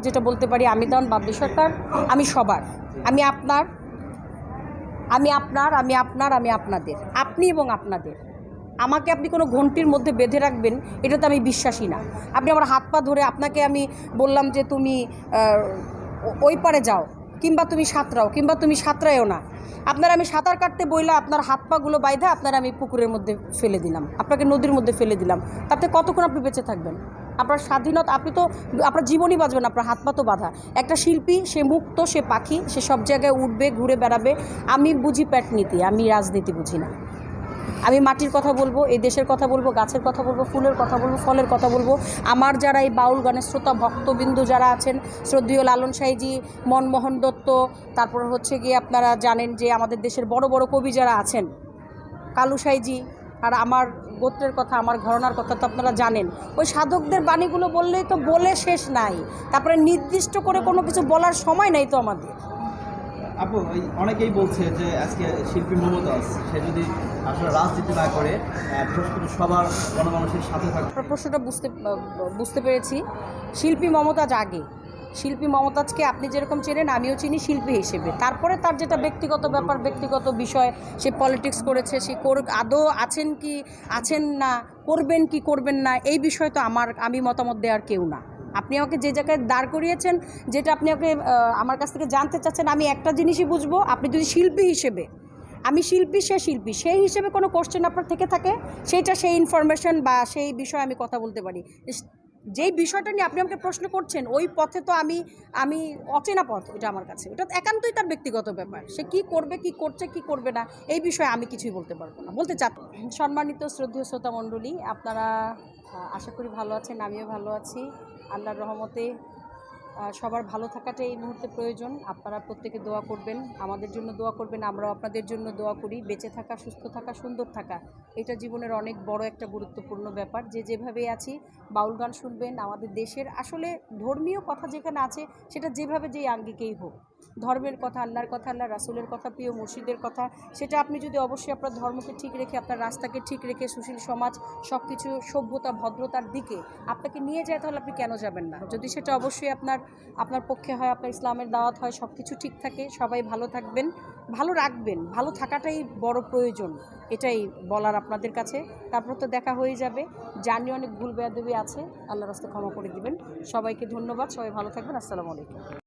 যেটা বলতে পারি, আমি দান বাবলি সরকার, আমি সবার, আমি আপনার, আমি আপনার, আমি আপনার, আমি আপনাদের, আপনি এবং আপনাদের। আমাকে আপনি কোনো ঘন্টির মধ্যে বেঁধে রাখবেন এটাতে আমি বিশ্বাসী না। আপনি আমার হাত পা ধরে আপনাকে আমি বললাম যে তুমি ওই পারে যাও, কিংবা তুমি সাঁতরাও, কিংবা তুমি সাঁতরায়ও না। আপনার আমি সাঁতার কাটতে বইলা আপনার হাত পাগুলো বাইধা আপনার আমি পুকুরের মধ্যে ফেলে দিলাম, আপনাকে নদীর মধ্যে ফেলে দিলাম, তাতে কতক্ষণ আপনি বেঁচে থাকবেন? আপনার স্বাধীনতা, আপনি তো আপনার জীবনই বাঁচবেন, আপনার হাত পা তো বাঁধা। একটা শিল্পী, সে মুক্ত, সে পাখি, সে সব জায়গায় উঠবে, ঘুরে বেড়াবে। আমি বুঝি প্যাটনীতি, আমি রাজনীতি বুঝি না। আমি মাটির কথা বলবো, এই দেশের কথা বলবো, গাছের কথা বলবো, ফুলের কথা বলবো, ফলের কথা বলবো। আমার যারা এই বাউল গানের শ্রোতা ভক্তবিন্দু যারা আছেন, শ্রদ্ধেয় লালন সাঁইজি, মনমোহন দত্ত, তারপর হচ্ছে গিয়ে আপনারা জানেন যে আমাদের দেশের বড় বড় কবি যারা আছেন, কালু সাঁইজি, আর আমার গোত্রের কথা, আমার ঘরানার কথা তো আপনারা জানেন। ওই সাধকদের বাণীগুলো বললেই তো বলে শেষ নাই, তারপরে নির্দিষ্ট করে কোনো কিছু বলার সময় নাই তো আমাদের। আপু, অনেকেই বলছে যে আজকে শিল্পী মমতাজ সে যদি আসলে রাজনীতি না করে সবার গণমানুষের সাথে থাকে। আপনার প্রশ্নটা বুঝতে পেরেছি। শিল্পী মমতাজ আগে, শিল্পী মমতাজকে আপনি যেরকম চেনেন আমিও চিনি শিল্পী হিসেবে। তারপরে তার যেটা ব্যক্তিগত ব্যাপার, ব্যক্তিগত বিষয়, সে পলিটিক্স করেছে, সে আদৌ আছেন কি আছেন না, করবেন কি করবেন না, এই বিষয় তো আমি মতামত দেওয়ার কেউ না। আপনি আমাকে যে জায়গায় দাঁড় করিয়েছেন, যেটা আপনি আমার কাছ থেকে জানতে চাচ্ছেন, আমি একটা জিনিসই বুঝবো, আপনি যদি শিল্পী হিসেবে, আমি শিল্পী, সে শিল্পী, সেই হিসেবে কোনো কোশ্চেন আপনার থেকে থাকে, সেইটা সেই ইনফরমেশন বা সেই বিষয়ে আমি কথা বলতে পারি। যেই বিষয়টা নিয়ে আপনি আমাকে প্রশ্ন করছেন, ওই পথে তো আমি অচেনা পথ, এটা আমার কাছে, এটা একান্তই তার ব্যক্তিগত ব্যাপার। সে কি করবে, কি করছে, কি করবে না, এই বিষয়ে আমি কিছুই বলতে পারবো না, বলতে চাপ। সম্মানিত শ্রদ্ধেয় শ্রোতা মণ্ডলী, আপনারা আশা করি ভালো আছেন, আমিও ভালো আছি। আল্লাহর রহমতে সবার ভালো থাকাটাই এই মুহূর্তে প্রয়োজন। আপনারা প্রত্যেকে দোয়া করবেন, আমাদের জন্য দোয়া করবেন, আমরাও আপনাদের জন্য দোয়া করি। বেঁচে থাকা, সুস্থ থাকা, সুন্দর থাকা, এটা জীবনের অনেক বড় একটা গুরুত্বপূর্ণ ব্যাপার। যেভাবেই আছি, বাউল গান শুনবেন, আমাদের দেশের আসলে ধর্মীয় কথা যেখানে আছে, সেটা যেভাবে যেই আঙ্গিকেই হোক, ধর্মের কথা, আল্লাহর কথা, আল্লাহ রাসূলের কথা, প্রিয় মুর্শিদের কথা, সেটা আপনি যদি অবশ্যই আপনার ধর্মকে ঠিক রেখে, আপনার রাস্তাকে ঠিক রেখে, সুশীল সমাজ, সব কিছু সভ্যতা ভদ্রতার দিকে আপনাকে নিয়ে যায়, তাহলে আপনি কেন যাবেন না? যদি সেটা অবশ্যই আপনার পক্ষে হয়, আপনার ইসলামের দাওয়াত হয়, সব কিছু ঠিক থাকে, সবাই ভালো থাকবেন, ভালো রাখবেন, ভালো থাকাটাই বড় প্রয়োজন, এটাই বলার আপনাদের কাছে। তারপর তো দেখা হয়ে যাবে। জানি অনেক ভুল বেয়াদবি আছে, আল্লাহর রাস্তায় ক্ষমা করে দিবেন। সবাইকে ধন্যবাদ, সবাই ভালো থাকবেন। আসসালামু আলাইকুম।